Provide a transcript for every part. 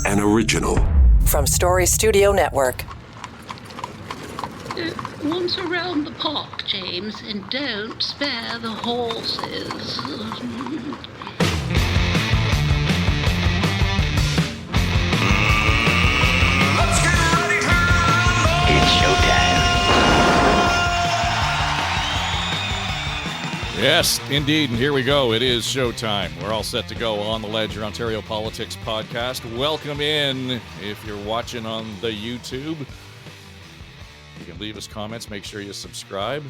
an original. From Story Studio Network. Once around the park, James, and don't spare the horses. Let's get ready to rumble! It's showtime. Yes, indeed, and here we go. It is showtime. We're all set to go on the Ledger Ontario Politics Podcast. Welcome in. If you're watching on the YouTube, you can leave us comments. Make sure you subscribe.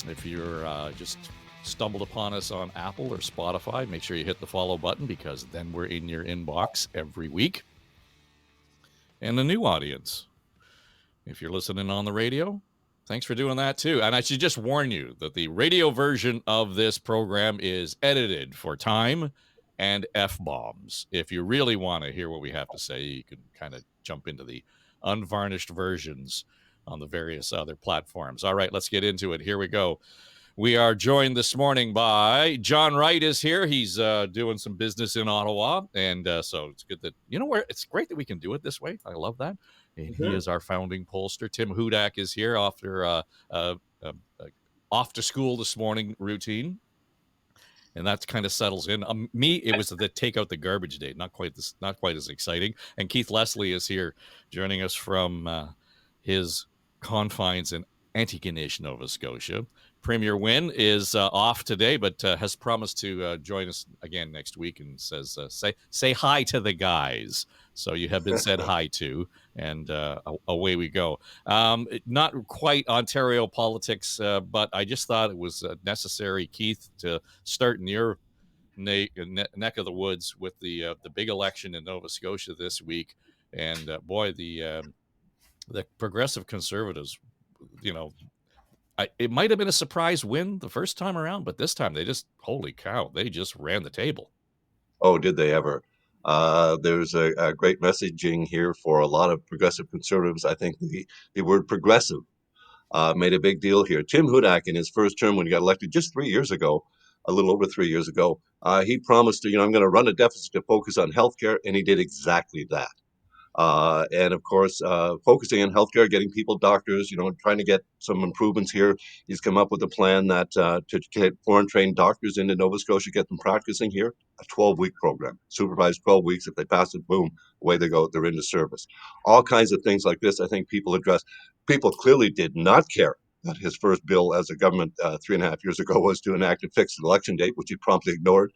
If you're just stumbled upon us on Apple or Spotify, make sure you hit the follow button, because then we're in your inbox every week. And the new audience, if you're listening on the radio, thanks for doing that too. And I should just warn you that the radio version of this program is edited for time and F-bombs. If you really want to hear what we have to say, you can kind of jump into the unvarnished versions on the various other platforms. All right, let's get into it. Here we go. We are joined this morning by John Wright is here. He's doing some business in Ottawa. And so it's good that, it's great that we can do it this way. I love that. And he is our founding pollster. Tim Hudak is here after off to school this morning routine. And that kind of settles in. It was the take out the garbage day. Not quite as exciting. And Keith Leslie is here joining us from his confines in Antigonish, Nova Scotia. Premier Wynne is off today, but has promised to join us again next week, and says, say hi to the guys. So you have been said hi to, and away we go. Not quite Ontario politics, but I just thought it was necessary, Keith, to start in your neck of the woods with the big election in Nova Scotia this week. And boy, the progressive Conservatives, it might have been a surprise win the first time around, but this time holy cow, they just ran the table. Oh, did they ever? There's a great messaging here for a lot of progressive Conservatives. I think the word progressive made a big deal here. Tim Hudak, in his first term when he got elected just 3 years ago, a little over 3 years ago, he promised to, I'm going to run a deficit to focus on healthcare, and he did exactly that. And of course, focusing on healthcare, getting people doctors, trying to get some improvements here. He's come up with a plan that to get foreign trained doctors into Nova Scotia, get them practicing here, a 12-week program, supervised 12 weeks. If they pass it, boom, away they go. They're into service. All kinds of things like this, I think people address. People clearly did not care that his first bill as a government 3.5 years ago was to enact a fixed election date, which he promptly ignored.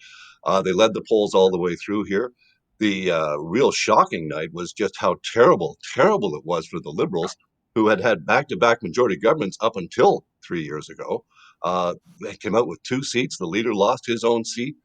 They led the polls all the way through here. The real shocking night was just how terrible it was for the Liberals, who had back-to-back majority governments up until 3 years ago. They came out with 2 seats. The leader lost his own seat.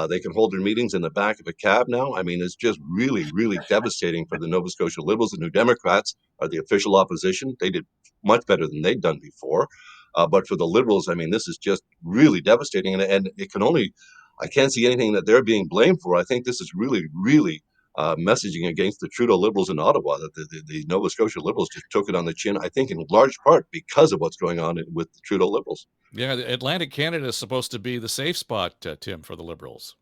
They can hold their meetings in the back of a cab now. I mean, it's just really, really devastating for the Nova Scotia Liberals. The New Democrats are the official opposition. They did much better than they'd done before. But for the Liberals, I mean, this is just really devastating. And it can only... I can't see anything that they're being blamed for. I think this is really, really messaging against the Trudeau Liberals in Ottawa, that the Nova Scotia Liberals just took it on the chin, I think in large part because of what's going on with the Trudeau Liberals. Yeah, Atlantic Canada is supposed to be the safe spot, Tim, for the Liberals.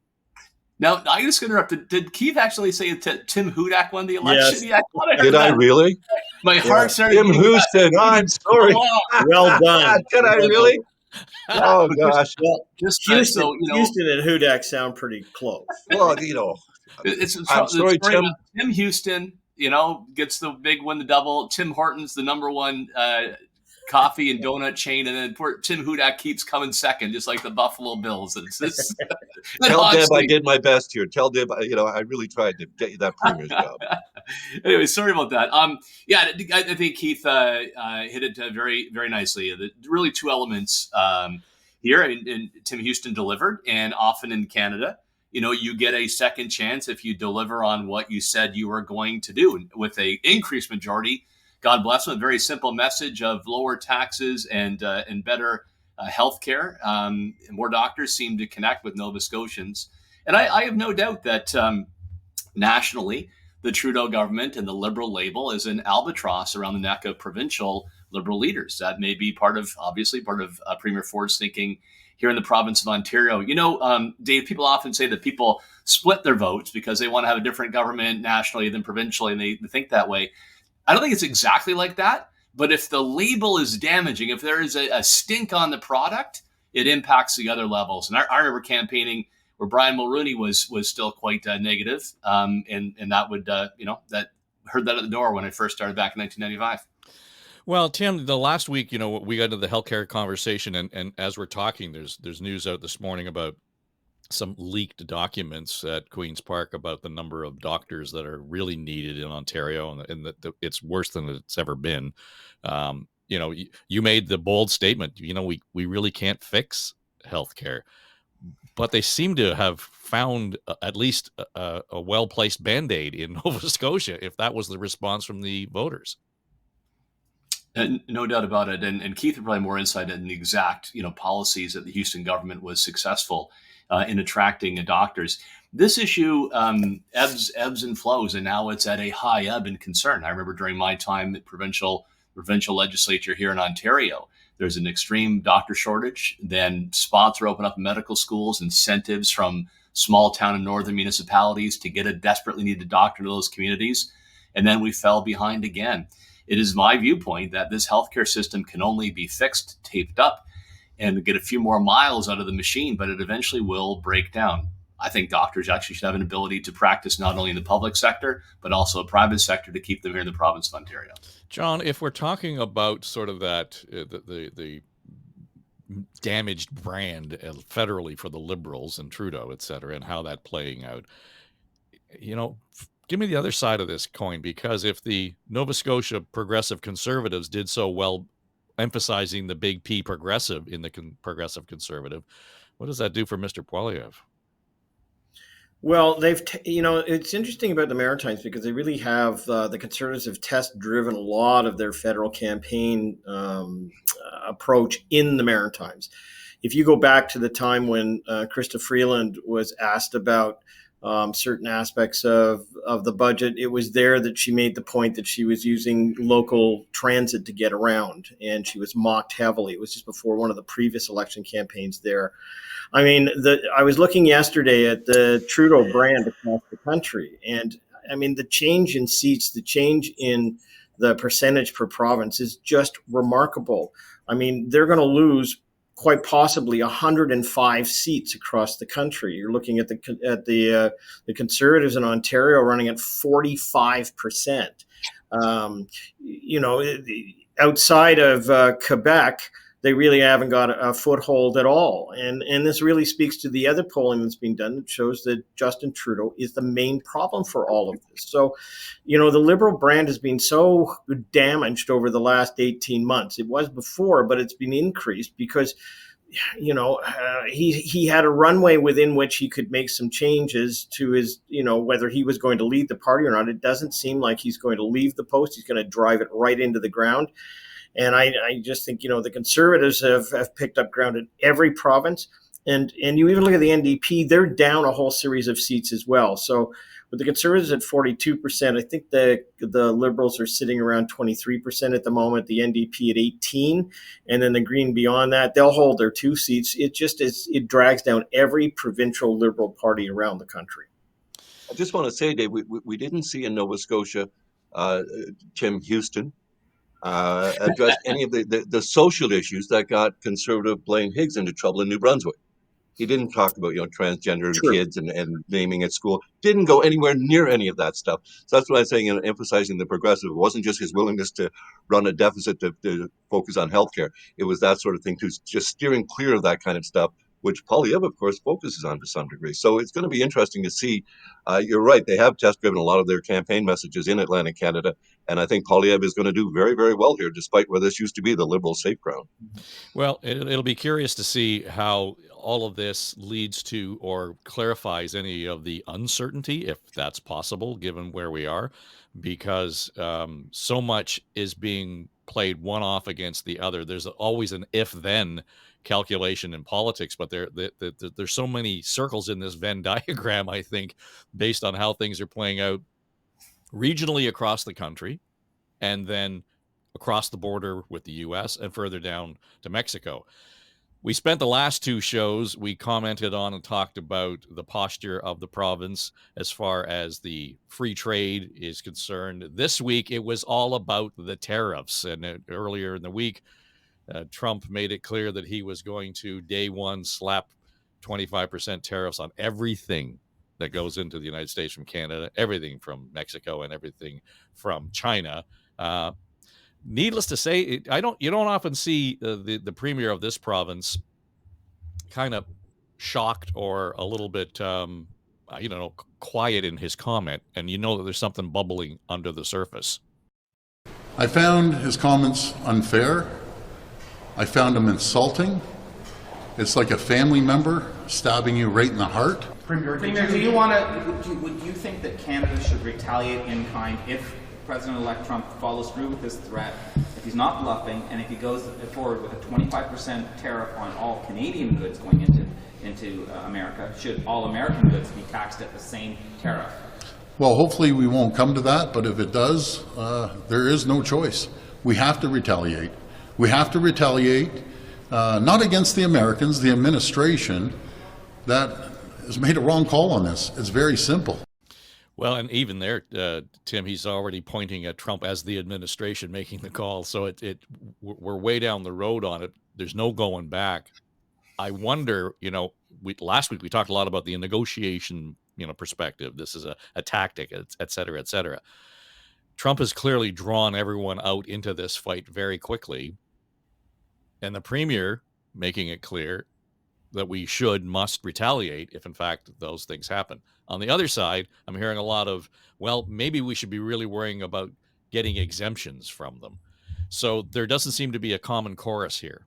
Now, I just interrupted. Did Keith actually say Tim Hudak won the election? Yes. Yeah, Did I really? My heart started. Tim Houston, I'm sorry. Well done. Did I really? Oh gosh! Well, just Houston, Houston and Hudak sound pretty close. Well, I'm sorry, Tim. Tim Houston, gets the big win, the double. Tim Hortons, the number one coffee and donut chain, and then poor Tim Hudak keeps coming second, just like the Buffalo Bills. Tell Deb I did my best here. Tell Deb, I really tried to get you that premier's job. Anyway, sorry about that. I think Keith hit it very, very nicely. Really 2 elements here, and Tim Houston delivered, and often in Canada, you get a second chance if you deliver on what you said you were going to do. And with a increased majority, God bless them, a very simple message of lower taxes and better health care. More doctors seem to connect with Nova Scotians. And I have no doubt that nationally, the Trudeau government and the Liberal label is an albatross around the neck of provincial Liberal leaders. That may be part of Premier Ford's thinking here in the province of Ontario. Dave, people often say that people split their votes because they want to have a different government nationally than provincially, and they think that way. I don't think it's exactly like that. But if the label is damaging, if there is a stink on the product, it impacts the other levels. And I remember campaigning where Brian Mulrooney was still quite negative, and that would that heard that at the door when I first started back in 1995. Well, Tim, the last week, we got into the healthcare conversation, and as we're talking, there's news out this morning about some leaked documents at Queen's Park about the number of doctors that are really needed in Ontario, and that it's worse than it's ever been. You made the bold statement, we really can't fix healthcare, but they seem to have found at least a well-placed Band-Aid in Nova Scotia, if that was the response from the voters. No doubt about it. And Keith would probably more insight in the exact, policies that the Houston government was successful in attracting doctors. This issue ebbs and flows, and now it's at a high ebb and concern. I remember during my time at provincial legislature here in Ontario, there's an extreme doctor shortage. Then spots are open up in medical schools, incentives from small town and northern municipalities to get a desperately needed doctor to those communities. And then we fell behind again. It is my viewpoint that this healthcare system can only be fixed, taped up, and get a few more miles out of the machine, but it eventually will break down. I think doctors actually should have an ability to practice not only in the public sector, but also the private sector to keep them here in the province of Ontario. John, if we're talking about sort of that, the damaged brand federally for the Liberals and Trudeau, et cetera, and how that playing out, give me the other side of this coin, because if the Nova Scotia Progressive Conservatives did so well emphasizing the big P progressive in the Progressive Conservative, what does that do for Mr. Poilievre? Well, it's interesting about the Maritimes because they really have, the Conservatives have test-driven a lot of their federal campaign approach in the Maritimes. If you go back to the time when Krista Freeland was asked about certain aspects of the budget, it was there that she made the point that she was using local transit to get around, and she was mocked heavily. It was just before one of the previous election campaigns there. I mean, I was looking yesterday at the Trudeau brand across the country, and I mean, the change in seats, the change in the percentage per province is just remarkable. I mean, they're going to lose quite possibly 105 seats across the country. You're looking at the Conservatives in Ontario running at 45%. Outside of Quebec, they really haven't got a foothold at all. And this really speaks to the other polling that's being done that shows that Justin Trudeau is the main problem for all of this. So, the Liberal brand has been so damaged over the last 18 months. It was before, but it's been increased because, he had a runway within which he could make some changes to his, whether he was going to lead the party or not. It doesn't seem like he's going to leave the post. He's going to drive it right into the ground. And I just think, the Conservatives have picked up ground in every province. And you even look at the NDP, they're down a whole series of seats as well. So with the Conservatives at 42%, I think the Liberals are sitting around 23% at the moment, the NDP at 18%, and then the Green beyond that, they'll hold their 2 seats. It drags down every provincial Liberal party around the country. I just want to say, Dave, we didn't see in Nova Scotia Tim Houston addressed any of the social issues that got Conservative Blaine Higgs into trouble in New Brunswick. He didn't talk about transgender kids and naming at school. Didn't go anywhere near any of that stuff. So that's what I'm saying. Emphasizing the progressive, it wasn't just his willingness to run a deficit to focus on healthcare. It was that sort of thing, to just steering clear of that kind of stuff, which Poilievre, of course, focuses on to some degree. So it's going to be interesting to see. You're right. They have test-driven a lot of their campaign messages in Atlantic Canada. And I think Poilievre is going to do very, very well here, despite where this used to be the Liberal safe ground. Well, it'll be curious to see how all of this leads to or clarifies any of the uncertainty, if that's possible, given where we are, because so much is being played one off against the other. There's always an if-then calculation in politics, but there's so many circles in this Venn diagram, I think, based on how things are playing out regionally across the country, and then across the border with the U.S. and further down to Mexico. We spent the last two shows, we commented on and talked about the posture of the province as far as the free trade is concerned. This week, it was all about the tariffs. And earlier in the week, Trump made it clear that he was going to, day one, slap 25% tariffs on everything that goes into the United States from Canada, everything from Mexico and everything from China. Needless to say, you don't often see the premier of this province kind of shocked or a little bit quiet in his comment, and you know that there's something bubbling under the surface. I found his comments unfair. I found them insulting. It's like a family member stabbing you right in the heart. Premier, do you want to? Would you think that Canada should retaliate in kind if President-elect Trump follows through with this threat, if he's not bluffing, and if he goes forward with a 25% tariff on all Canadian goods going into America? Should all American goods be taxed at the same tariff? Well, hopefully we won't come to that, but if it does, there is no choice. We have to retaliate. We have to retaliate, not against the Americans, the administration that has made a wrong call on this. It's very simple. Well, and even there, Tim, he's already pointing at Trump as the administration making the call. So we're way down the road on it. There's no going back. I wonder, last week we talked a lot about the negotiation, perspective. This is a tactic, et cetera, et cetera. Trump has clearly drawn everyone out into this fight very quickly. And the premier making it clear that we must retaliate if, in fact, those things happen. On the other side, I'm hearing a lot of, well, maybe we should be really worrying about getting exemptions from them. So there doesn't seem to be a common chorus here.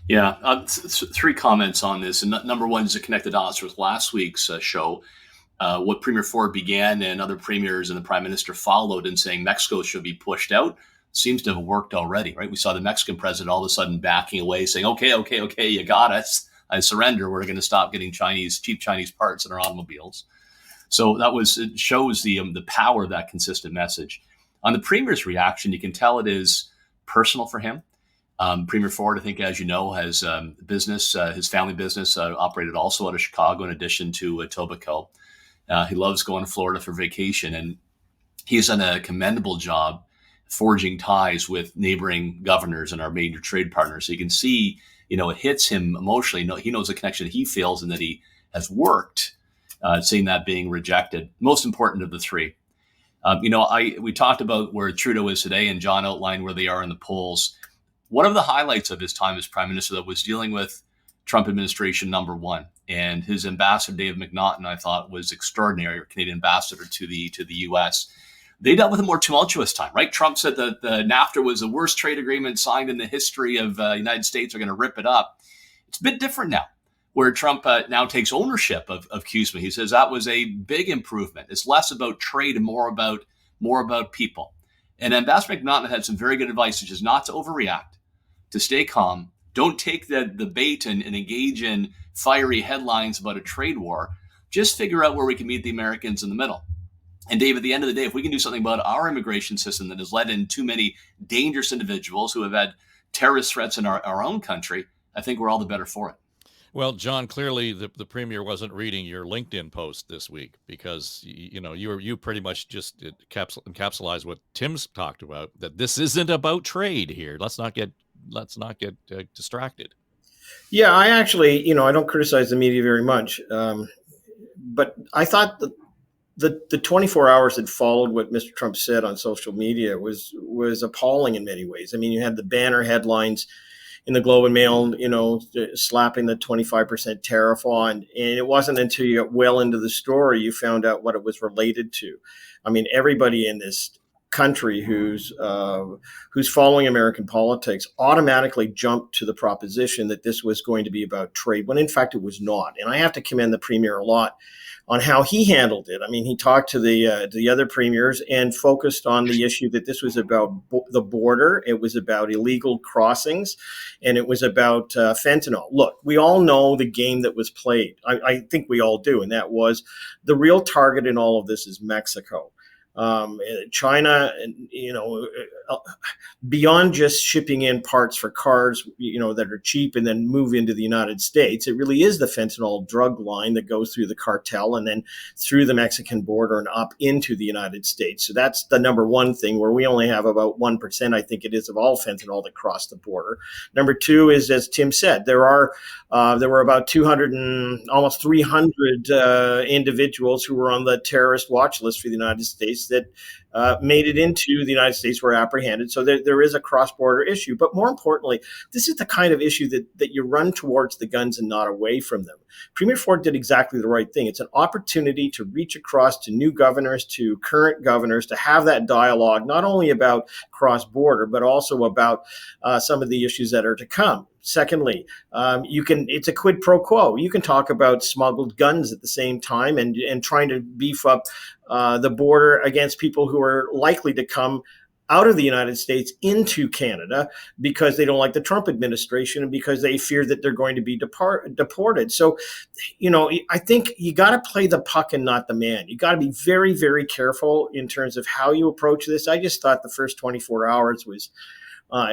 Yeah, three comments on this. And number one is a connected dots with last week's show. What Premier Ford began and other premiers and the Prime Minister followed in saying Mexico should be pushed out seems to have worked already, right? We saw the Mexican president all of a sudden backing away, saying, okay, you got us. I surrender. We're going to stop getting cheap Chinese parts in our automobiles. So it shows the power of that consistent message. On the premier's reaction, you can tell it is personal for him. Premier Ford, I think, as you know, has business, his family business operated also out of Chicago in addition to Etobicoke. He loves going to Florida for vacation, and he's done a commendable job forging ties with neighboring governors and our major trade partners. So you can see, it hits him emotionally. He knows the connection he feels and that he has worked, seeing that being rejected. Most important of the three. We talked about where Trudeau is today, and John outlined where they are in the polls. One of the highlights of his time as Prime Minister that was dealing with Trump administration number one, and his ambassador, Dave McNaughton, I thought was extraordinary, or Canadian ambassador to the U.S. They dealt with a more tumultuous time, right? Trump said that the NAFTA was the worst trade agreement signed in the history of the United States. Are going to rip it up. It's a bit different now, where Trump now takes ownership of CUSMA. He says that was a big improvement. It's less about trade and more about people. And Ambassador McNaughton had some very good advice, which is not to overreact, to stay calm. Don't take the bait and engage in fiery headlines about a trade war. Just figure out where we can meet the Americans in the middle. And Dave, at the end of the day, if we can do something about our immigration system that has led in too many dangerous individuals who have had terrorist threats in our own country, I think we're all the better for it. Well, John, clearly the premier wasn't reading your LinkedIn post this week, because you pretty much just encapsulized what Tim's talked about, that this isn't about trade here. Let's not get distracted. Yeah, I actually, I don't criticize the media very much, but I thought that the 24 hours that followed what Mr. Trump said on social media was appalling in many ways. I mean, you had the banner headlines in the Globe and Mail, slapping the 25% tariff on, and it wasn't until you got well into the story you found out what it was related to. I mean, everybody in this country who's following American politics automatically jumped to the proposition that this was going to be about trade, when in fact it was not. And I have to commend the premier a lot on how he handled it. I mean, he talked to the other premiers and focused on the issue that this was about the border, it was about illegal crossings, and it was about fentanyl. Look, we all know the game that was played. I think we all do, and that was the real target in all of this is Mexico. China, beyond just shipping in parts for cars, that are cheap and then move into the United States, it really is the fentanyl drug line that goes through the cartel and then through the Mexican border and up into the United States. So that's the number one thing, where we only have about 1%, I think it is, of all fentanyl that cross the border. Number two is, as Tim said, there were about 200 and almost 300 individuals who were on the terrorist watch list for the United States that made it into the United States, were apprehended. So there is a cross-border issue. But more importantly, this is the kind of issue that you run towards the guns and not away from them. Premier Ford did exactly the right thing. It's an opportunity to reach across to new governors, to current governors, to have that dialogue, not only about cross-border, but also about some of the issues that are to come. Secondly, it's a quid pro quo. You can talk about smuggled guns at the same time and trying to beef up the border against people who are likely to come out of the United States into Canada because they don't like the Trump administration and because they fear that they're going to be deported. So, I think you got to play the puck and not the man. You got to be very, very careful in terms of how you approach this. I just thought the first 24 hours was,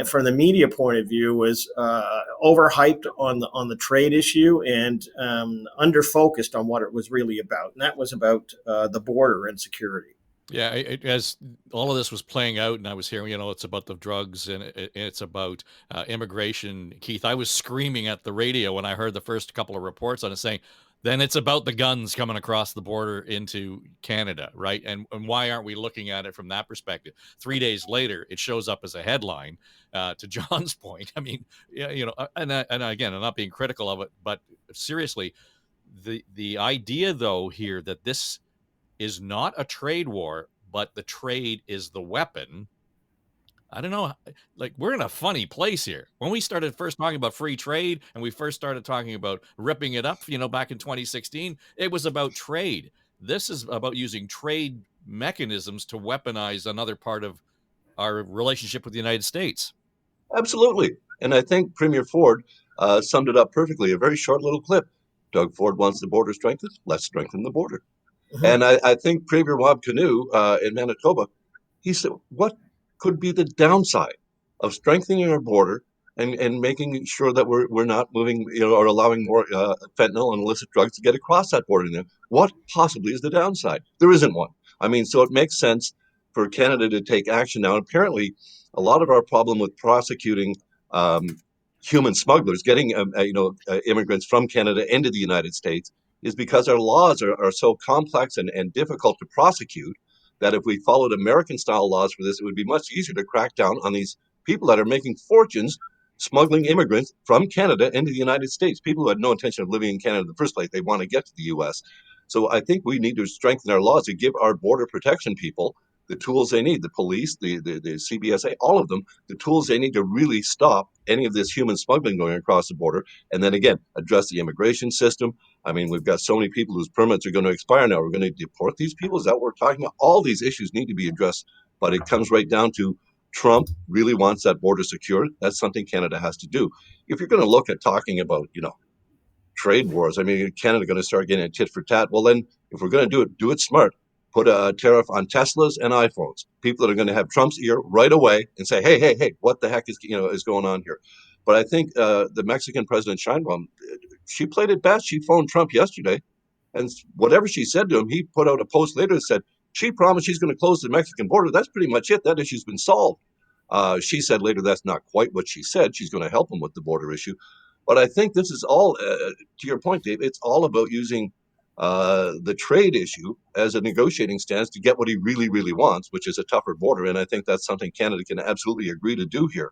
from the media point of view, was overhyped on the trade issue and underfocused on what it was really about, and that was about the border and security. Yeah, as all of this was playing out, and I was hearing, it's about the drugs and it's about immigration. Keith, I was screaming at the radio when I heard the first couple of reports on it, saying, then it's about the guns coming across the border into Canada, right? And why aren't we looking at it from that perspective? 3 days later, it shows up as a headline. To John's point, I mean, and again, I'm not being critical of it, but seriously, the idea though here that this is not a trade war, but the trade is the weapon. I don't know. Like, we're in a funny place here. When we started first talking about free trade and we first started talking about ripping it up, back in 2016, it was about trade. This is about using trade mechanisms to weaponize another part of our relationship with the United States. Absolutely. And I think Premier Ford summed it up perfectly. A very short little clip. Doug Ford wants the border strengthened. Let's strengthen the border. And I think Premier Wab Kinew in Manitoba, he said, what could be the downside of strengthening our border and making sure that we're not moving, or allowing more fentanyl and illicit drugs to get across that border? What possibly is the downside? There isn't one. I mean, so it makes sense for Canada to take action now. Apparently, a lot of our problem with prosecuting human smugglers, getting immigrants from Canada into the United States, is because our laws are so complex and difficult to prosecute that if we followed American-style laws for this, it would be much easier to crack down on these people that are making fortunes smuggling immigrants from Canada into the United States, people who had no intention of living in Canada in the first place. They want to get to the U.S. So I think we need to strengthen our laws to give our border protection people the tools they need, the police, the CBSA, all of them, the tools they need to really stop any of this human smuggling going across the border. And then again, address the immigration system. I mean, we've got so many people whose permits are going to expire now. We're going to deport these people. Is that what we're talking about? All these issues need to be addressed, but it comes right down to Trump really wants that border secured. That's something Canada has to do. If you're going to look at talking about, trade wars, I mean, Canada going to start getting a tit for tat. Well, then if we're going to do it smart. Put a tariff on Teslas and iPhones. People that are going to have Trump's ear right away and say, hey, what the heck is going on here? But I think the Mexican President Sheinbaum, she played it best. She phoned Trump yesterday, and whatever she said to him, he put out a post later that said, she promised she's going to close the Mexican border. That's pretty much it. That issue's been solved. She said later that's not quite what she said. She's going to help him with the border issue. But I think this is all, to your point, Dave, it's all about using the trade issue as a negotiating stance to get what he really, really wants, which is a tougher border. And I think that's something Canada can absolutely agree to do here.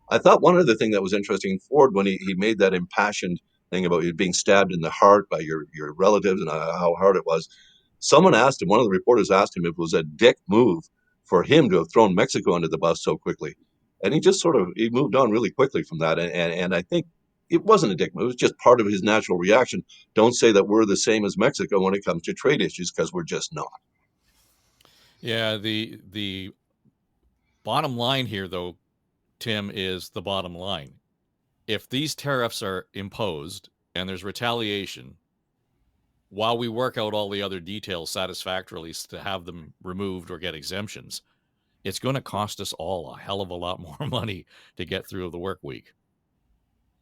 I thought one other thing that was interesting, Ford, when he made that impassioned thing about you being stabbed in the heart by your relatives and how hard it was. Someone asked him, one of the reporters asked him if it was a dick move for him to have thrown Mexico under the bus so quickly. And he just he moved on really quickly from that. And I think it wasn't a dick move. It was just part of his natural reaction. Don't say that we're the same as Mexico when it comes to trade issues, because we're just not. Yeah, the bottom line here, though, Tim, is the bottom line. If these tariffs are imposed and there's retaliation, while we work out all the other details satisfactorily to have them removed or get exemptions, it's going to cost us all a hell of a lot more money to get through the work week.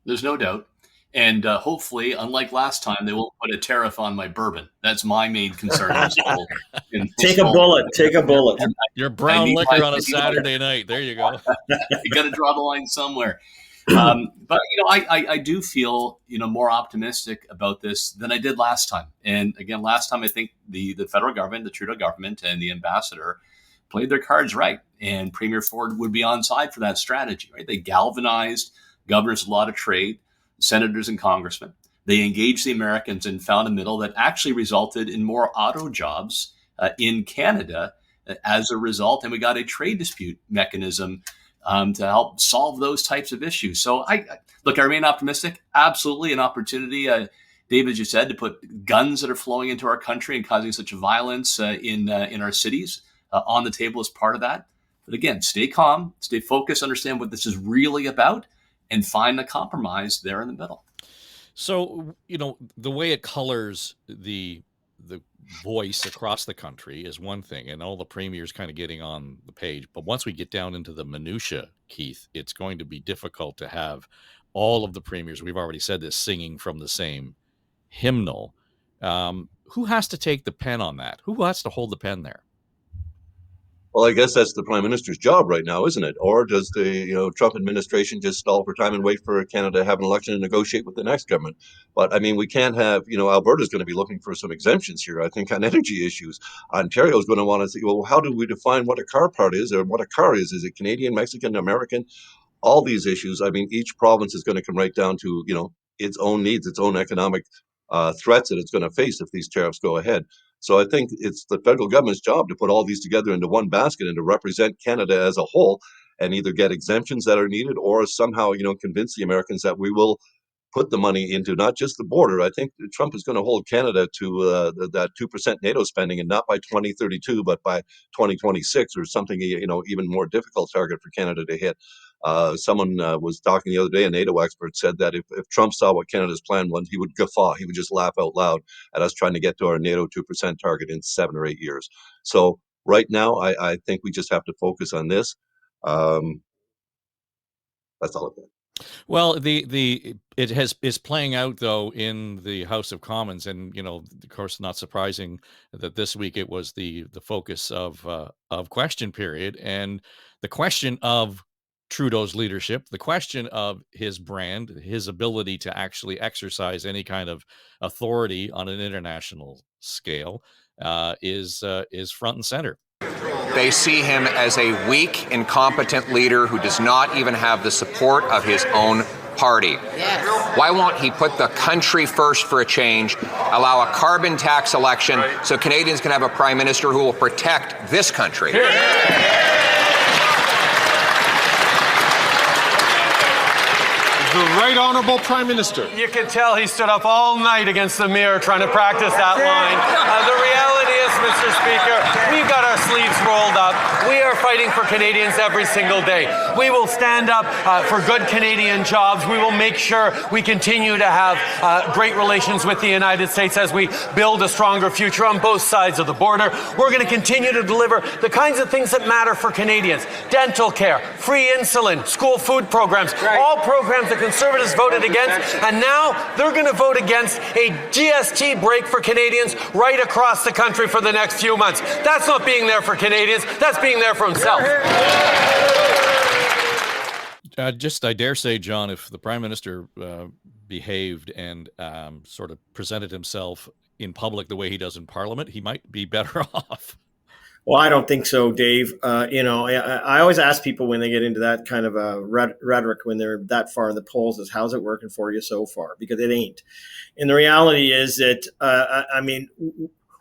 There's no doubt. And hopefully, unlike last time, they won't put a tariff on my bourbon. That's my main concern. Take a bullet. Take a bullet. Your brown liquor on a Saturday night. There you go. You got to draw the line somewhere. But I do feel more optimistic about this than I did last time. And again, last time I think the federal government, the Trudeau government, and the ambassador played their cards right, and Premier Ford would be on side for that strategy. Right? They galvanized governors of a lot of trade, senators and congressmen. They engaged the Americans and found a middle that actually resulted in more auto jobs in Canada as a result. And we got a trade dispute mechanism to help solve those types of issues. So I remain optimistic. Absolutely an opportunity, Dave, as you said, to put guns that are flowing into our country and causing such violence in our cities on the table as part of that. But again, stay calm, stay focused, understand what this is really about, and find the compromise there in the middle. So, the way it colors the voice across the country is one thing, and all the premiers kind of getting on the page. But once we get down into the minutia, Keith, it's going to be difficult to have all of the premiers, we've already said this, singing from the same hymnal. Who has to take the pen on that? Who has to hold the pen there? Well, I guess that's the Prime Minister's job right now, isn't it? Or does the Trump administration just stall for time and wait for Canada to have an election and negotiate with the next government? But I mean, we can't have Alberta's going to be looking for some exemptions here, I think, on energy issues. Ontario is going to want to see, well, how do we define what a car part is, or what a car is? Is it Canadian, Mexican, American? All these issues. I mean, each province is going to come right down to its own needs, its own economic threats that it's going to face if these tariffs go ahead. So I think it's the federal government's job to put all these together into one basket and to represent Canada as a whole, and either get exemptions that are needed or somehow, convince the Americans that we will put the money into not just the border. I think Trump is going to hold Canada to that 2% NATO spending, and not by 2032, but by 2026, or something, even more difficult target for Canada to hit. Someone was talking the other day, a NATO expert said that if Trump saw what Canada's plan was, he would guffaw. He would just laugh out loud at us trying to get to our NATO 2% target in 7 or 8 years. So right now, I think we just have to focus on this. That's all I've got. Well, is playing out though in the House of Commons, and of course, not surprising that this week it was the focus of question period, and the question of Trudeau's leadership, the question of his brand, his ability to actually exercise any kind of authority on an international scale is front and center. They see him as a weak, incompetent leader who does not even have the support of his own party. Yes. Why won't he put the country first for a change, allow a carbon tax election so Canadians can have a prime minister who will protect this country? The Right Honourable Prime Minister. You can tell he stood up all night against the mirror trying to practice that line. The reality is, Mr. Speaker, we've got our sleeves rolled up. We are fighting for Canadians every single day. We will stand up for good Canadian jobs. We will make sure we continue to have great relations with the United States as we build a stronger future on both sides of the border. We're going to continue to deliver the kinds of things that matter for Canadians. Dental care, free insulin, school food programs, all programs that Conservatives voted against, and now they're going to vote against a GST break for Canadians right across the country for the next few months. That's not being there for Canadians, that's being there for himself. I dare say, John, if the Prime Minister behaved and sort of presented himself in public the way he does in Parliament, he might be better off. Well, I don't think so, Dave. I always ask people when they get into that kind of rhetoric, when they're that far in the polls, is how's it working for you so far? Because it ain't. And the reality is that,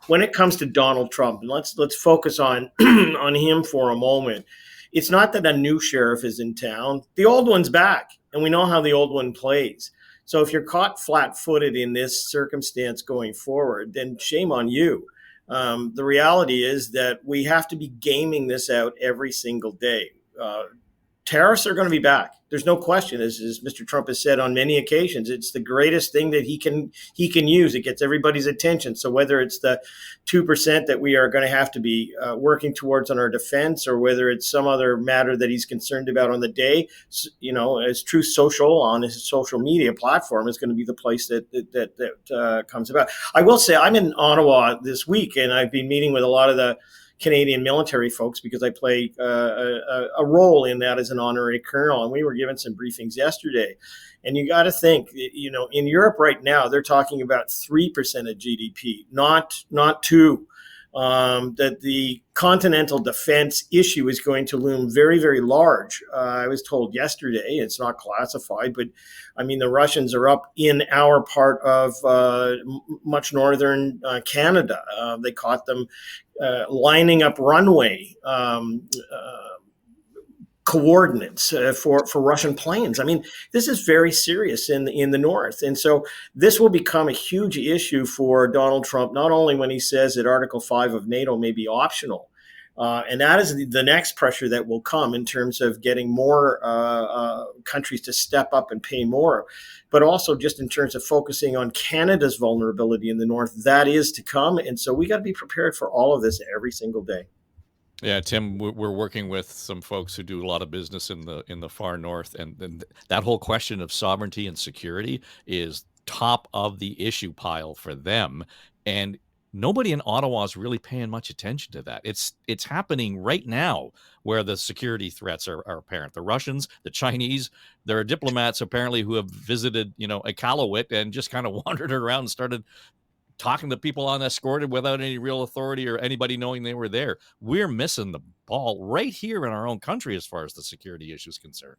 when it comes to Donald Trump, and let's focus on on him for a moment. It's not that a new sheriff is in town. The old one's back, and we know how the old one plays. So if you're caught flat-footed in this circumstance going forward, then shame on you. The reality is that we have to be gaming this out every single day. tariffs are going to be back. There's no question, as Mr. Trump has said on many occasions. It's the greatest thing that he can use. It gets everybody's attention. So whether it's the 2% that we are going to have to be working towards on our defense, or whether it's some other matter that he's concerned about on the day, as Truth Social on his social media platform is going to be the place that comes about. I will say I'm in Ottawa this week, and I've been meeting with a lot of the Canadian military folks because I play a role in that as an honorary colonel, and we were given some briefings yesterday. And you got to think, in Europe right now, they're talking about 3% of GDP, not 2%. That the continental defense issue is going to loom very, very large. I was told yesterday, it's not classified, but I mean, the Russians are up in our part of much northern Canada. They caught them lining up runway coordinates for Russian planes. I mean, this is very serious in the north. And so this will become a huge issue for Donald Trump, not only when he says that Article 5 of NATO may be optional, and that is the next pressure that will come in terms of getting more countries to step up and pay more, but also just in terms of focusing on Canada's vulnerability in the north. That is to come. And so we got to be prepared for all of this every single day. Yeah, Tim, we're working with some folks who do a lot of business in the far north, and that whole question of sovereignty and security is top of the issue pile for them. And nobody in Ottawa is really paying much attention to that. It's happening right now where the security threats are apparent. The Russians, the Chinese, there are diplomats apparently who have visited, Iqaluit and just kind of wandered around and started talking to people unescorted without any real authority or anybody knowing they were there. We're missing the ball right here in our own country as far as the security issue is concerned.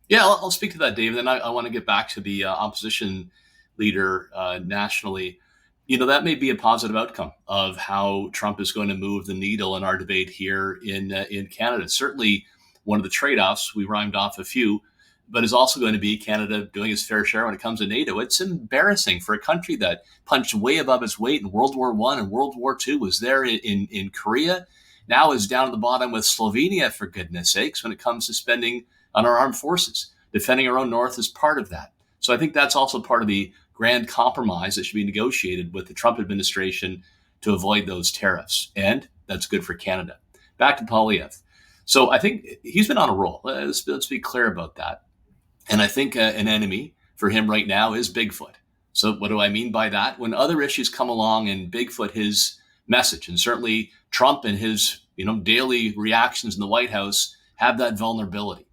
Yeah, I'll speak to that, Dave. Then I want to get back to the opposition leader nationally. That may be a positive outcome of how Trump is going to move the needle in our debate here in Canada. Certainly one of the trade-offs, we rhymed off a few, but is also going to be Canada doing its fair share when it comes to NATO. It's embarrassing for a country that punched way above its weight in World War I and World War II, was there in Korea, now is down at the bottom with Slovenia, for goodness sakes, when it comes to spending on our armed forces. Defending our own north is part of that. So I think that's also part of the grand compromise that should be negotiated with the Trump administration to avoid those tariffs. And that's good for Canada. Back to Poilievre. So I think he's been on a roll. Let's be clear about that. And I think an enemy for him right now is Bigfoot. So what do I mean by that? When other issues come along and Bigfoot, his message, and certainly Trump and his daily reactions in the White House have that vulnerability.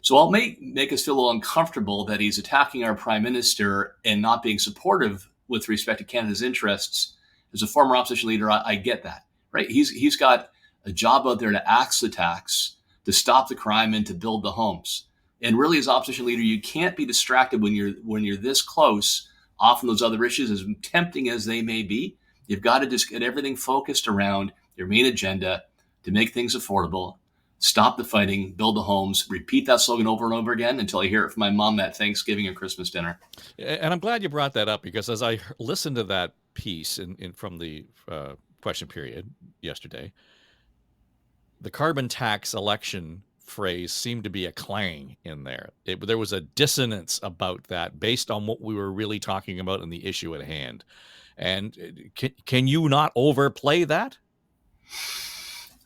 So I'll make us feel a little uncomfortable that he's attacking our prime minister and not being supportive with respect to Canada's interests. As a former opposition leader, I get that, right? He's got a job out there to axe the tax, to stop the crime, and to build the homes. And really, as opposition leader, you can't be distracted when you're this close off on those other issues, as tempting as they may be. You've got to just get everything focused around your main agenda to make things affordable, stop the fighting, build the homes, repeat that slogan over and over again until I hear it from my mom at Thanksgiving and Christmas dinner. And I'm glad you brought that up, because as I listened to that piece from the question period yesterday, the carbon tax election phrase seemed to be a clang in there. There was a dissonance about that based on what we were really talking about in the issue at hand. And can you not overplay that?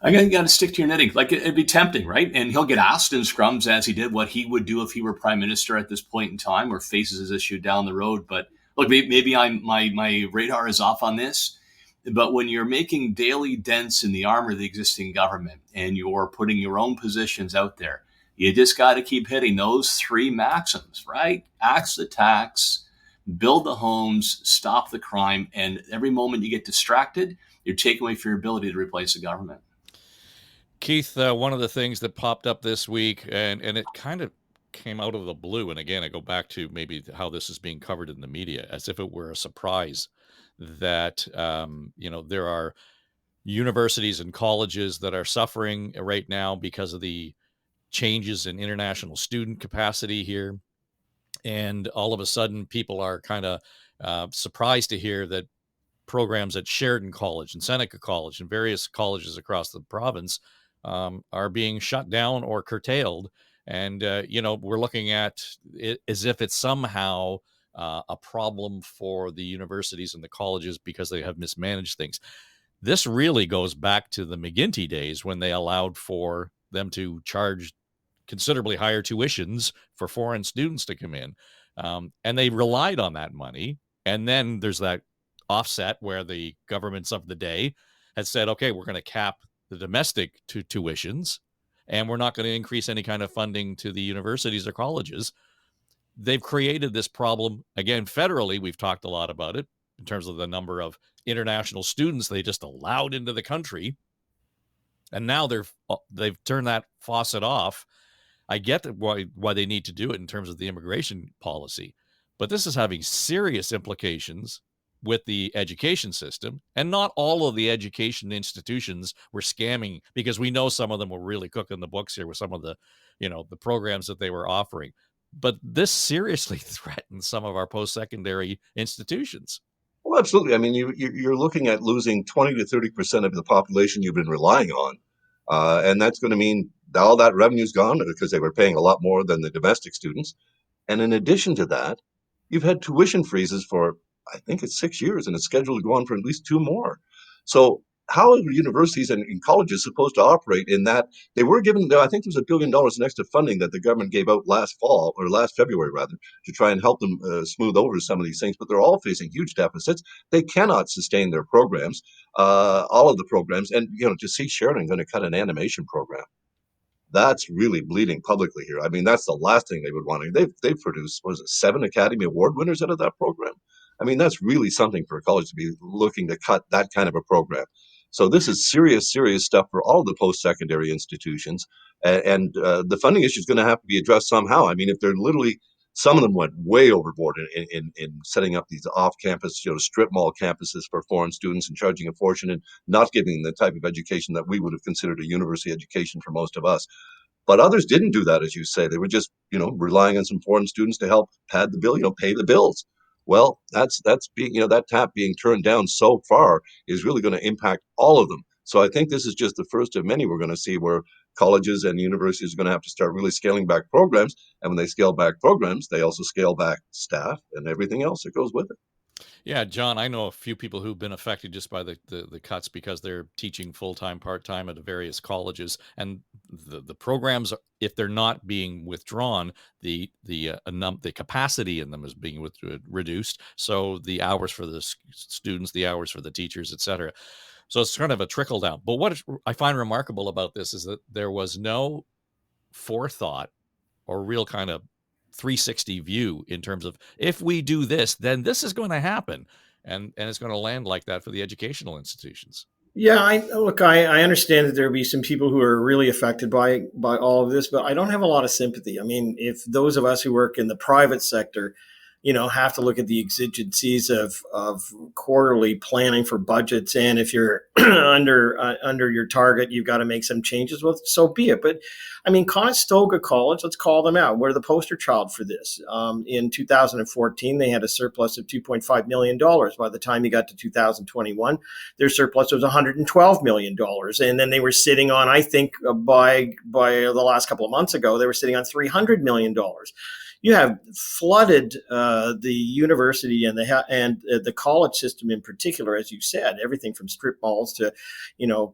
I think you got to stick to your knitting. Like, it'd be tempting, right? And he'll get asked in scrums, as he did, what he would do if he were prime minister at this point in time, or faces his issue down the road. But look, maybe my radar is off on this. But when you're making daily dents in the armor of the existing government and you're putting your own positions out there, you just got to keep hitting those three maxims, right? Axe the tax, build the homes, stop the crime. And every moment you get distracted, you're taking away from your ability to replace the government. Keith, one of the things that popped up this week, and it kind of came out of the blue, and again, I go back to maybe how this is being covered in the media, as if it were a surprise, that there are universities and colleges that are suffering right now because of the changes in international student capacity here. And all of a sudden, people are kind of surprised to hear that programs at Sheridan College and Seneca College and various colleges across the province are being shut down or curtailed And, we're looking at it as if it's somehow a problem for the universities and the colleges because they have mismanaged things. This really goes back to the McGuinty days when they allowed for them to charge considerably higher tuitions for foreign students to come in. And they relied on that money. And then there's that offset where the governments of the day had said, okay, we're going to cap the domestic tuitions, and we're not going to increase any kind of funding to the universities or colleges. They've created this problem, again, federally. We've talked a lot about it in terms of the number of international students they just allowed into the country. And now they've turned that faucet off. I get why they need to do it in terms of the immigration policy, but this is having serious implications with the education system. And not all of the education institutions were scamming, because we know some of them were really cooking the books here with some of the, the programs that they were offering. But this seriously threatens some of our post-secondary institutions. Well, absolutely. I mean, you're looking at losing 20 to 30% of the population you've been relying on. And that's going to mean all that revenue's gone because they were paying a lot more than the domestic students. And in addition to that, you've had tuition freezes for, I think it's 6 years, and it's scheduled to go on for at least 2 more. So how are universities and colleges supposed to operate in that? They were given, I think there was $1 billion in extra funding that the government gave out last February rather, to try and help them smooth over some of these things, but they're all facing huge deficits. They cannot sustain their programs, all of the programs. And, to see Sheridan going to cut an animation program, that's really bleeding publicly here. I mean, that's the last thing they would want. They've produced, 7 Academy Award winners out of that program? I mean, that's really something for a college to be looking to cut that kind of a program. So this is serious, serious stuff for all the post-secondary institutions. And the funding issue is going to have to be addressed somehow. I mean, if they're literally, some of them went way overboard in setting up these off-campus, strip mall campuses for foreign students and charging a fortune and not giving the type of education that we would have considered a university education for most of us. But others didn't do that, as you say. They were just, relying on some foreign students to help pad the bill, pay the bills. Well, that's being, that tap being turned down so far is really going to impact all of them. So I think this is just the first of many we're going to see, where colleges and universities are going to have to start really scaling back programs. And when they scale back programs, they also scale back staff and everything else that goes with it. Yeah, John, I know a few people who've been affected just by the cuts because they're teaching full-time, part-time at various colleges. And the programs, if they're not being withdrawn, the capacity in them is being reduced. So the hours for the students, the hours for the teachers, et cetera. So it's kind of a trickle down. But what I find remarkable about this is that there was no forethought or real kind of 360 view in terms of, if we do this, then this is going to happen. And it's going to land like that for the educational institutions. Yeah, I understand that there'll be some people who are really affected by all of this, but I don't have a lot of sympathy. I mean, if those of us who work in the private sector, have to look at the exigencies of quarterly planning for budgets, and if you're under your target, you've got to make some changes. Well, so be it. But I mean, Conestoga College, let's call them out. We're the poster child for this. In 2014, they had a surplus of $2.5 million. By the time you got to 2021, their surplus was $112 million. And then they were sitting on, I think, by the last couple of months ago, they were sitting on $300 million. You have flooded the university and the college system in particular, as you said, everything from strip malls to,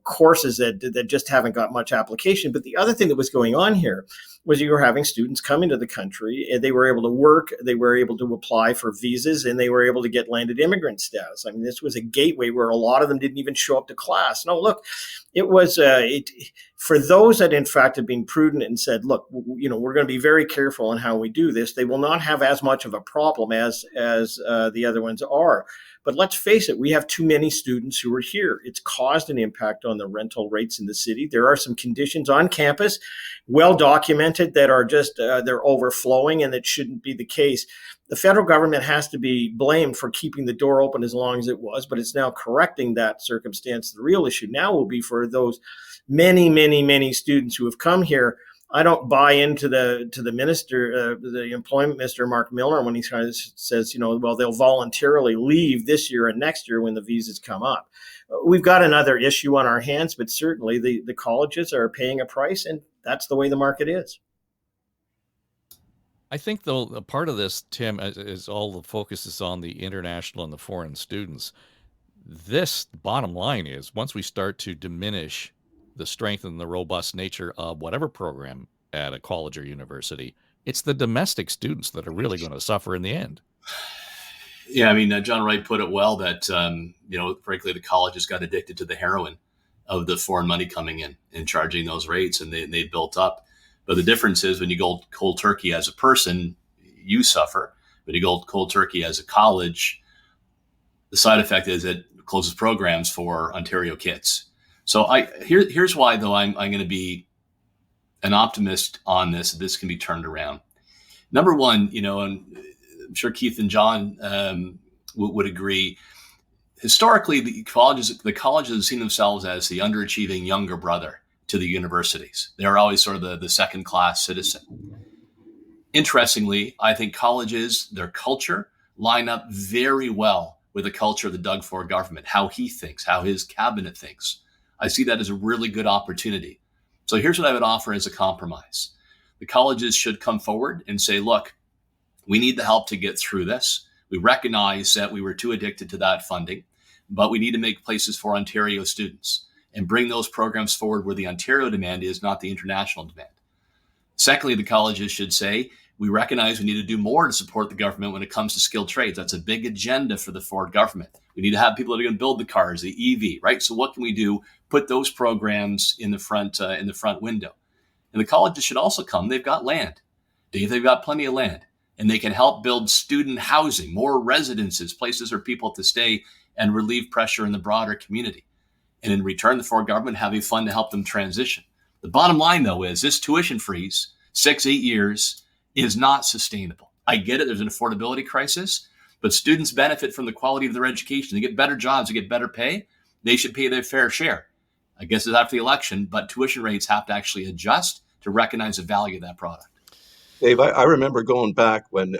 courses that just haven't got much application. But the other thing that was going on here was you were having students come into the country, and they were able to work, they were able to apply for visas, and they were able to get landed immigrant status. I mean, this was a gateway where a lot of them didn't even show up to class. No, look, it was for those that in fact have been prudent and said, look, we're going to be very careful in how we do this. They will not have as much of a problem as the other ones are. But let's face it, we have too many students who are here. It's caused an impact on the rental rates in the city. There are some conditions on campus, well documented, that are just they're overflowing, and that shouldn't be the case. The federal government has to be blamed for keeping the door open as long as it was, but it's now correcting that circumstance. The real issue now will be for those many, many, many students who have come here. I don't buy into the minister, the employment minister, Mark Milner, when he says, well, they'll voluntarily leave this year and next year when the visas come up. We've got another issue on our hands, but certainly the colleges are paying a price, and that's the way the market is. I think, though, a part of this, Tim, is all the focus is on the international and the foreign students. This bottom line is once we start to diminish the strength and the robust nature of whatever program at a college or university, it's the domestic students that are really going to suffer in the end. Yeah, I mean, John Wright put it well that, frankly, the colleges got addicted to the heroin of the foreign money coming in and charging those rates, and they built up. But the difference is when you go cold turkey as a person, you suffer. But you go cold turkey as a college, the side effect is it closes programs for Ontario kids. So here's why, though, I'm going to be an optimist on this. This can be turned around. Number one, and I'm sure Keith and John would agree. Historically, the colleges have seen themselves as the underachieving younger brother to the universities. They're always sort of the second-class citizen. Interestingly, I think colleges, their culture, line up very well with the culture of the Doug Ford government, how he thinks, how his cabinet thinks. I see that as a really good opportunity. So here's what I would offer as a compromise. The colleges should come forward and say, look, we need the help to get through this. We recognize that we were too addicted to that funding, but we need to make places for Ontario students and bring those programs forward where the Ontario demand is, not the international demand. Secondly, the colleges should say, we recognize we need to do more to support the government when it comes to skilled trades. That's a big agenda for the Ford government. We need to have people that are going to build the cars, the EV, right? So what can we do? Put those programs in the front window. And the colleges should also come. They've got land. They've got plenty of land. And they can help build student housing, more residences, places for people to stay and relieve pressure in the broader community. And in return, the Ford government have a fund to help them transition. The bottom line, though, is this tuition freeze, 6-8 years, is not sustainable. I get it. There's an affordability crisis, but students benefit from the quality of their education. They get better jobs. They get better pay. They should pay their fair share. I guess it's after the election, but tuition rates have to actually adjust to recognize the value of that product. Dave, I remember going back when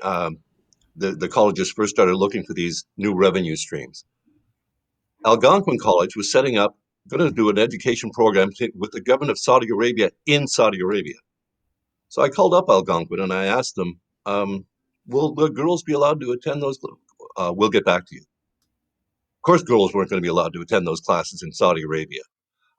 the colleges first started looking for these new revenue streams. Algonquin College was going to do an education program with the government of Saudi Arabia in Saudi Arabia. So I called up Algonquin and I asked them, will the girls be allowed to attend those? We'll get back to you. Of course, girls weren't going to be allowed to attend those classes in Saudi Arabia.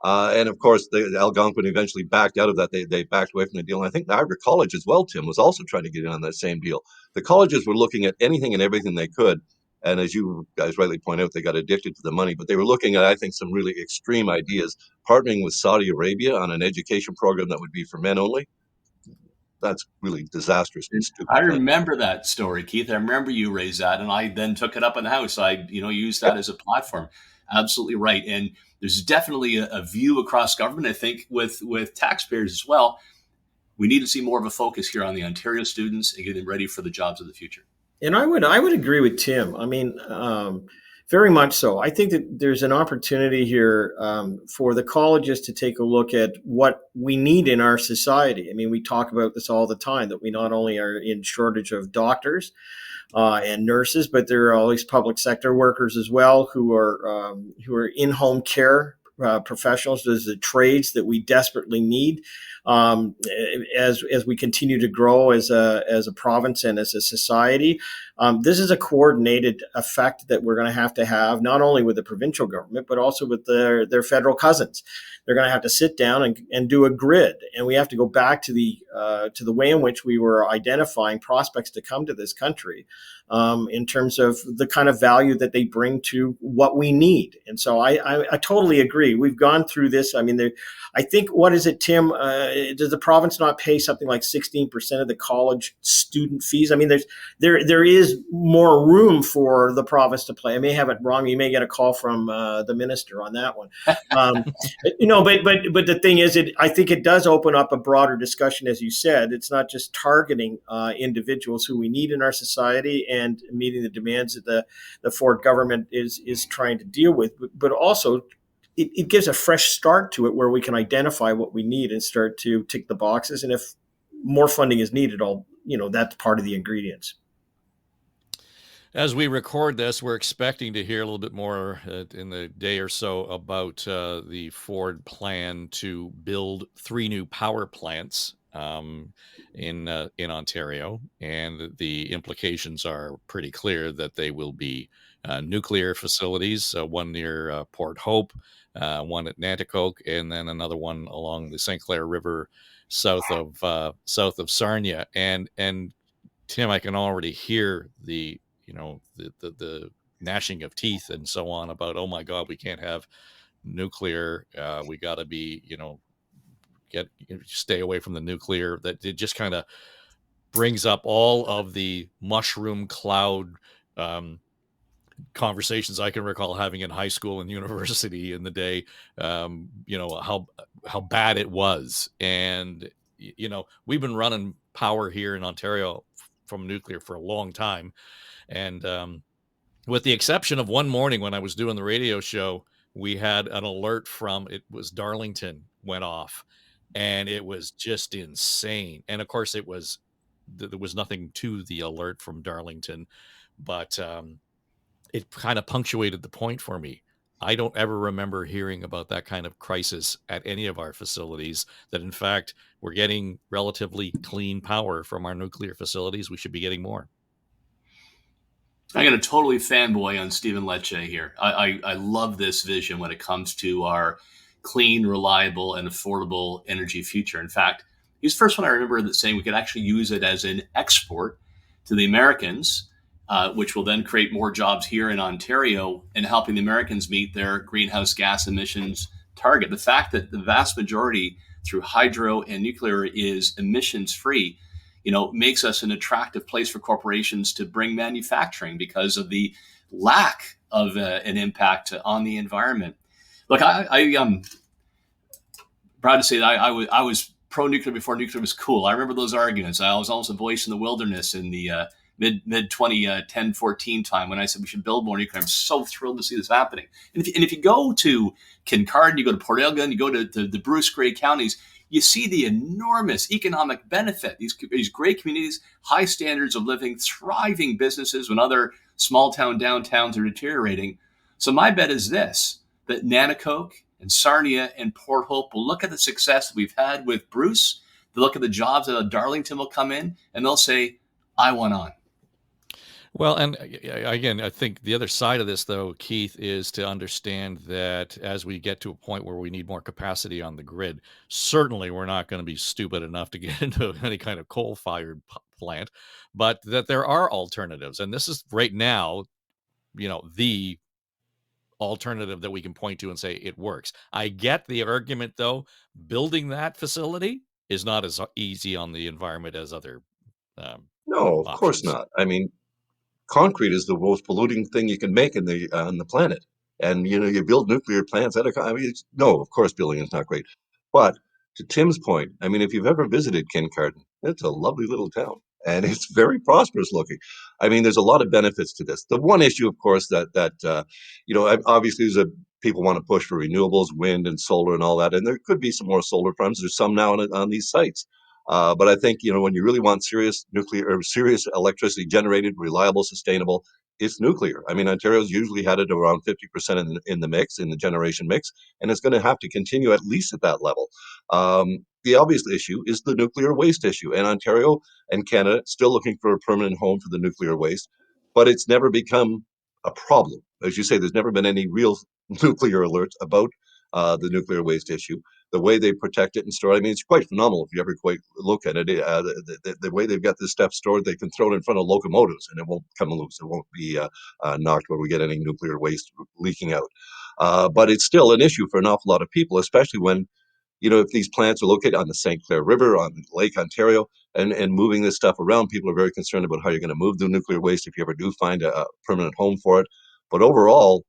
And of course, Algonquin eventually backed out of that. They backed away from the deal. And I think Niagara College as well, Tim, was also trying to get in on that same deal. The colleges were looking at anything and everything they could. And as you guys rightly point out, they got addicted to the money. But they were looking at, I think, some really extreme ideas, partnering with Saudi Arabia on an education program that would be for men only. That's really disastrous and stupid. I remember that story, Keith. I remember you raised that, and I then took it up in the House. I, used that as a platform. Absolutely right. And there's definitely a view across government, I think, with taxpayers as well. We need to see more of a focus here on the Ontario students and get them ready for the jobs of the future. And I would agree with Tim. I mean, very much so. I think that there's an opportunity here for the colleges to take a look at what we need in our society. I mean, we talk about this all the time, that we not only are in shortage of doctors and nurses, but there are all these public sector workers as well who are in-home care professionals. There's the trades that we desperately need as we continue to grow as a province and as a society. This is a coordinated effect that we're going to have not only with the provincial government, but also with their federal cousins. They're going to have to sit down and do a grid. And we have to go back to the way in which we were identifying prospects to come to this country in terms of the kind of value that they bring to what we need. And so I totally agree. We've gone through this. I mean, I think, what is it, Tim? Does the province not pay something like 16% of the college student fees? I mean, there is more room for the province to play. I may have it wrong. You may get a call from the minister on that one. But the thing is, I think it does open up a broader discussion, as you said. It's not just targeting individuals who we need in our society and meeting the demands that the Ford government is trying to deal with, but also it gives a fresh start to it where we can identify what we need and start to tick the boxes. And if more funding is needed, that's part of the ingredients. As we record this, we're expecting to hear a little bit more in the day or so about the Ford plan to build 3 new power plants in Ontario, and the implications are pretty clear that they will be nuclear facilities, one near Port Hope, one at Nanticoke, and then another one along the St. Clair River south of Sarnia. And Tim, I can already hear the the gnashing of teeth and so on about, oh my God, we can't have nuclear. We got to be, stay away from the nuclear. That it just kind of brings up all of the mushroom cloud conversations I can recall having in high school and university in the day. How bad it was, and we've been running power here in Ontario from nuclear for a long time, and with the exception of one morning when I was doing the radio show, we had an alert from, it was Darlington went off, and it was just insane. And of course, there was nothing to the alert from Darlington, but it kind of punctuated the point for me. I don't ever remember hearing about that kind of crisis at any of our facilities, that in fact, we're getting relatively clean power from our nuclear facilities. We should be getting more. I'm going to totally fanboy on Stephen Lecce here. I love this vision when it comes to our clean, reliable, and affordable energy future. In fact, he's the first one I remember that saying we could actually use it as an export to the Americans, which will then create more jobs here in Ontario and helping the Americans meet their greenhouse gas emissions target. The fact that the vast majority through hydro and nuclear is emissions free, makes us an attractive place for corporations to bring manufacturing because of the lack of an impact on the environment. Look, I'm proud to say that I was pro-nuclear before nuclear was cool. I remember those arguments. I was almost a voice in the wilderness in the mid 2010, 14 time when I said we should build more nuclear. I'm so thrilled to see this happening. And if you go to Kincardine, you go to Port Elgin, you go to the Bruce Grey counties, you see the enormous economic benefit. These great communities, high standards of living, thriving businesses when other small town downtowns are deteriorating. So my bet is this, that Nanticoke and Sarnia and Port Hope will look at the success that we've had with Bruce. They'll look at the jobs that Darlington will come in, and they'll say, I want on. Well, and again, I think the other side of this, though, Keith, is to understand that as we get to a point where we need more capacity on the grid, certainly we're not going to be stupid enough to get into any kind of coal-fired plant, but that there are alternatives. And this is right now, the alternative that we can point to and say it works. I get the argument, though, building that facility is not as easy on the environment as other No, of course not. I mean, concrete is the most polluting thing you can make on the planet. And you build nuclear plants. No, of course, building is not great. But to Tim's point, I mean, if you've ever visited Kincardine, it's a lovely little town, and it's very prosperous looking. I mean, there's a lot of benefits to this. The one issue, of course, that obviously people want to push for renewables, wind and solar and all that, and there could be some more solar farms. There's some now on these sites. But I think, when you really want serious nuclear or serious electricity generated, reliable, sustainable, it's nuclear. I mean, Ontario's usually had it around 50% in the mix, in the generation mix, and it's going to have to continue at least at that level. The obvious issue is the nuclear waste issue, and Ontario and Canada still looking for a permanent home for the nuclear waste, but it's never become a problem. As you say, there's never been any real nuclear alerts about the nuclear waste issue. The way they protect it and store it, I mean, it's quite phenomenal if you ever quite look at it. The way they've got this stuff stored, they can throw it in front of locomotives and it won't come loose. It won't be knocked when we get any nuclear waste leaking out. But it's still an issue for an awful lot of people, especially when, if these plants are located on the St. Clair River, on Lake Ontario, and moving this stuff around, people are very concerned about how you're going to move the nuclear waste if you ever do find a permanent home for it. But overall,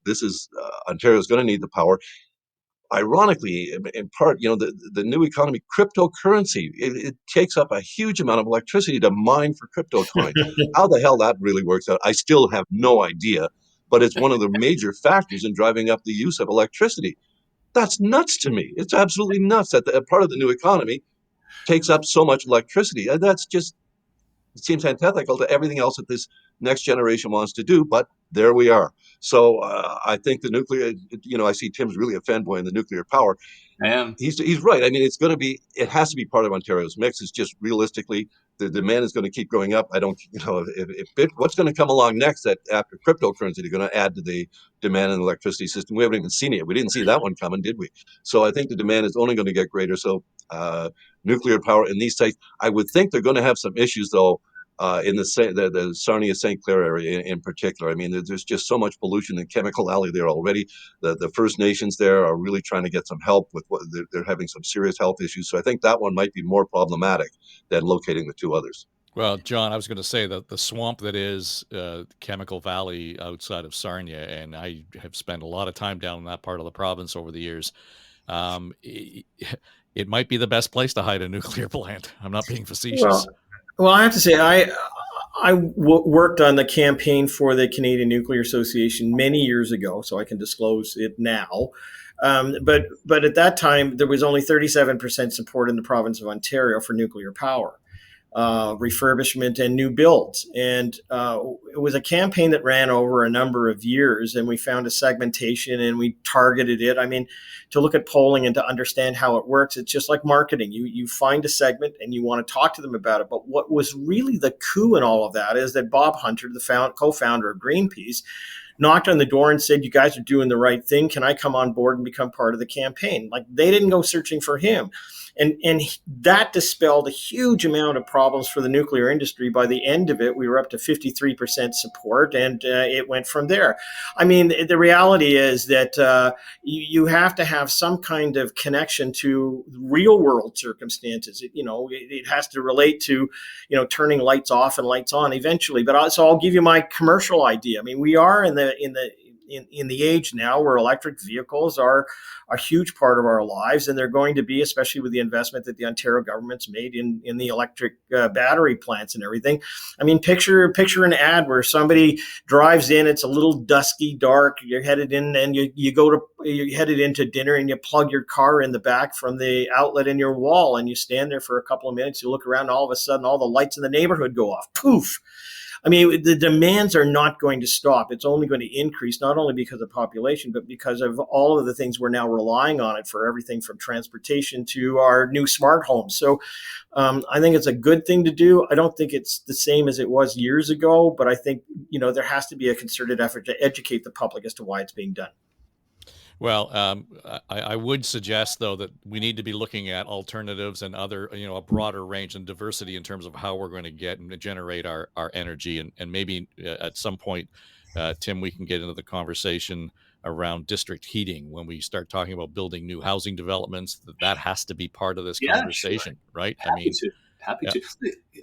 Ontario's going to need the power. Ironically, in part, the new economy, cryptocurrency, it takes up a huge amount of electricity to mine for crypto coins. How the hell that really works out, I still have no idea. But it's one of the major factors in driving up the use of electricity. That's nuts to me. It's absolutely nuts that a part of the new economy takes up so much electricity. That's just seems antithetical to everything else that this next generation wants to do, but there we are. So I think the nuclear, I see Tim's really a fanboy in the nuclear power. I am. He's right. I mean, it has to be part of Ontario's mix. It's just realistically, the demand is going to keep going up. I don't, what's going to come along next that after cryptocurrency, they're going to add to the demand in the electricity system. We haven't even seen it. We didn't see that one coming, did we? So I think the demand is only going to get greater. So nuclear power in these sites, I would think they're going to have some issues though. In the Sarnia St. Clair area in particular. I mean, there's just so much pollution in Chemical Alley there already. The First Nations there are really trying to get some help with what they're having some serious health issues. So I think that one might be more problematic than locating the two others. Well, John, I was going to say that the swamp that is Chemical Valley outside of Sarnia, and I have spent a lot of time down in that part of the province over the years. It might be the best place to hide a nuclear plant. I'm not being facetious. Well, I have to say, I worked on the campaign for the Canadian Nuclear Association many years ago, so I can disclose it now. But at that time, there was only 37% support in the province of Ontario for nuclear power, refurbishment and new builds. And it was a campaign that ran over a number of years, and we found a segmentation and we targeted it. I mean, to look at polling and to understand how it works, it's just like marketing. You find a segment and you want to talk to them about it. But what was really the coup in all of that is that Bob Hunter, the co-founder of Greenpeace, knocked on the door and said, "You guys are doing the right thing. Can I come on board and become part of the campaign?" Like, they didn't go searching for him. And that dispelled a huge amount of problems for the nuclear industry. By the end of it, we were up to 53% support, and it went from there. I mean, the reality is that you have to have some kind of connection to real world circumstances. It has to relate to, turning lights off and lights on eventually. But so I'll give you my commercial idea. I mean, we are in the age now where electric vehicles are a huge part of our lives, and they're going to be, especially with the investment that the Ontario government's made in the electric battery plants and everything. I mean, picture an ad where somebody drives in, it's a little dusky, dark, you're headed in, and you're headed into dinner, and you plug your car in the back from the outlet in your wall, and you stand there for a couple of minutes, you look around, and all of a sudden all the lights in the neighborhood go off. Poof. I mean, the demands are not going to stop. It's only going to increase, not only because of population, but because of all of the things we're now relying on it for, everything from transportation to our new smart homes. So I think it's a good thing to do. I don't think it's the same as it was years ago, but I think, there has to be a concerted effort to educate the public as to why it's being done. Well, I would suggest, though, that we need to be looking at alternatives and other, a broader range and diversity in terms of how we're going to get and generate our energy. And maybe at some point, Tim, we can get into the conversation around district heating when we start talking about building new housing developments. That has to be part of this conversation, sure. Right? Happy to.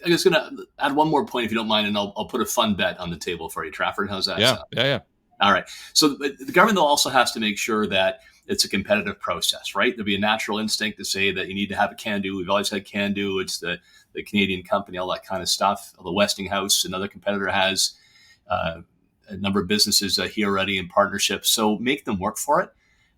I'm just going to add one more point, if you don't mind, and I'll put a fun bet on the table for you, Trafford. How's that sound? Yeah. All right. So the government also has to make sure that it's a competitive process, right? There'll be a natural instinct to say that you need to have a can-do. We've always had can-do. It's the Canadian company, all that kind of stuff. The Westinghouse, another competitor, has a number of businesses here already in partnership. So make them work for it.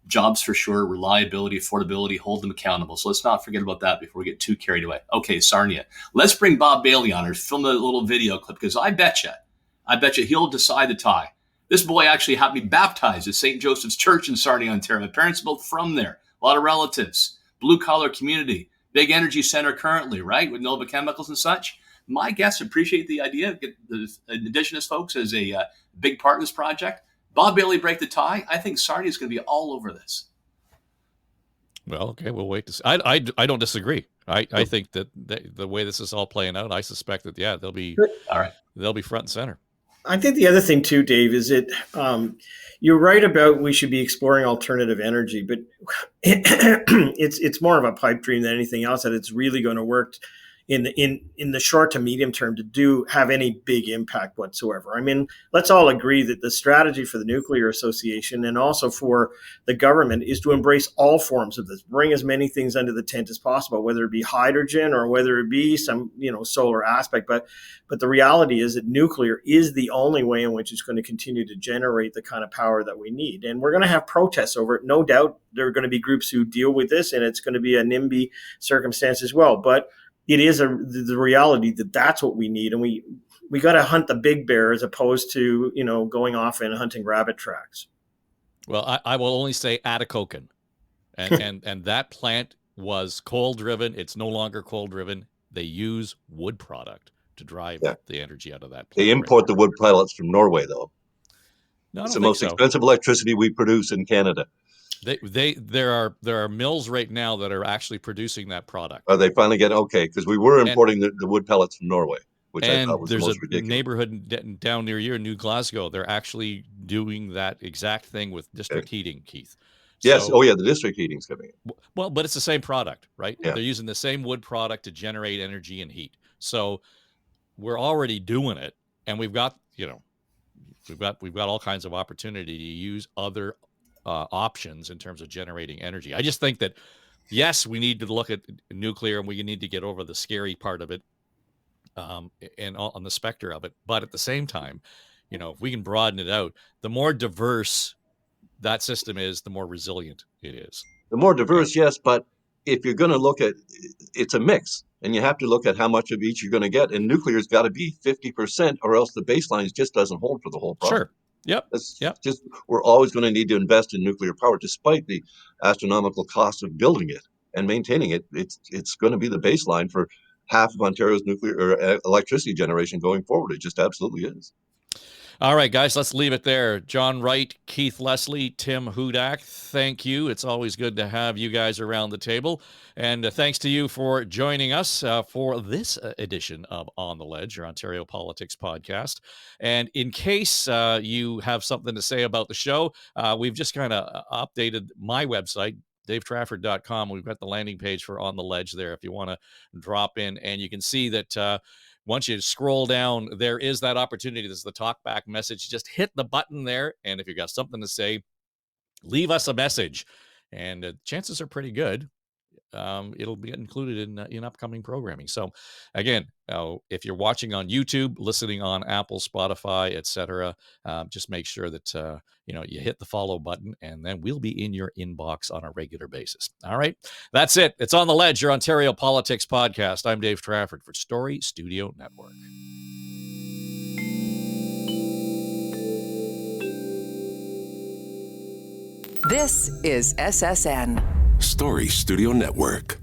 Jobs for sure, reliability, affordability, hold them accountable. So let's not forget about that before we get too carried away. Okay, Sarnia. Let's bring Bob Bailey on or film a little video clip, because I bet you he'll decide the tie. This boy actually had me baptized at St. Joseph's Church in Sarnia, Ontario. My parents are both from there. A lot of relatives. Blue-collar community. Big energy center currently, right? With Nova Chemicals and such. My guests appreciate the idea. Get the Indigenous folks as a big part of this project. Bob Bailey break the tie. I think Sarnia is going to be all over this. Well, okay, we'll wait to see. I don't disagree. I think that the way this is all playing out, I suspect that, they'll be all right. They'll be front and center. I think the other thing too, Dave, is that you're right about we should be exploring alternative energy, but it's more of a pipe dream than anything else, that it's really going to work in the short to medium term to have any big impact whatsoever. I mean, let's all agree that the strategy for the Nuclear Association and also for the government is to embrace all forms of this, bring as many things under the tent as possible, whether it be hydrogen or whether it be some, solar aspect. But the reality is that nuclear is the only way in which it's going to continue to generate the kind of power that we need. And we're going to have protests over it. No doubt there are going to be groups who deal with this, and it's going to be a NIMBY circumstance as well. But it is the reality that that's what we need, and we got to hunt the big bear as opposed to going off and hunting rabbit tracks. Well, I will only say Atacocan, and that plant was coal driven. It's no longer coal driven. They use wood product to drive the energy out of that plant. They import the wood pellets from Norway, though. No, it's the most expensive electricity we produce in Canada. There are mills right now that are actually producing that product. They finally get okay, because we were importing the wood pellets from Norway, which I thought was the most ridiculous. There's a neighborhood down near you in New Glasgow. They're actually doing that exact thing with district heating, Keith. Yes. The district heating's coming in. Well, but it's the same product, right? Yeah. They're using the same wood product to generate energy and heat. So we're already doing it, and we've got all kinds of opportunity to use other options in terms of generating energy. I just think that, yes, we need to look at nuclear, and we need to get over the scary part of it, and on the specter of it. But at the same time, if we can broaden it out, the more diverse that system is, the more resilient it is. The more diverse, yes, but if you're going to look at, it's a mix, and you have to look at how much of each you're going to get, and nuclear's got to be 50%, or else the baseline just doesn't hold for the whole problem. Sure. Yep. Just we're always going to need to invest in nuclear power, despite the astronomical cost of building it and maintaining it. It's going to be the baseline for half of Ontario's nuclear or electricity generation going forward. It just absolutely is. All right, guys, let's leave it there. John Wright, Keith Leslie, Tim Hudak, thank you. It's always good to have you guys around the table. And thanks to you for joining us for this edition of On the Ledge, your Ontario Politics podcast. And in case you have something to say about the show, we've just kind of updated my website, davetrafford.com. We've got the landing page for On the Ledge there if you want to drop in. And you can see that once you scroll down, there is that opportunity. This is the talkback message. Just hit the button there. And if you've got something to say, leave us a message. And chances are pretty good it'll be included in upcoming programming. So again, if you're watching on YouTube, listening on Apple, Spotify, etc., just make sure that you hit the follow button, and then we'll be in your inbox on a regular basis. All right, that's it. It's On the Ledge, your Ontario Politics podcast. I'm Dave Trafford for Story Studio Network. This is SSN. Story Studio Network.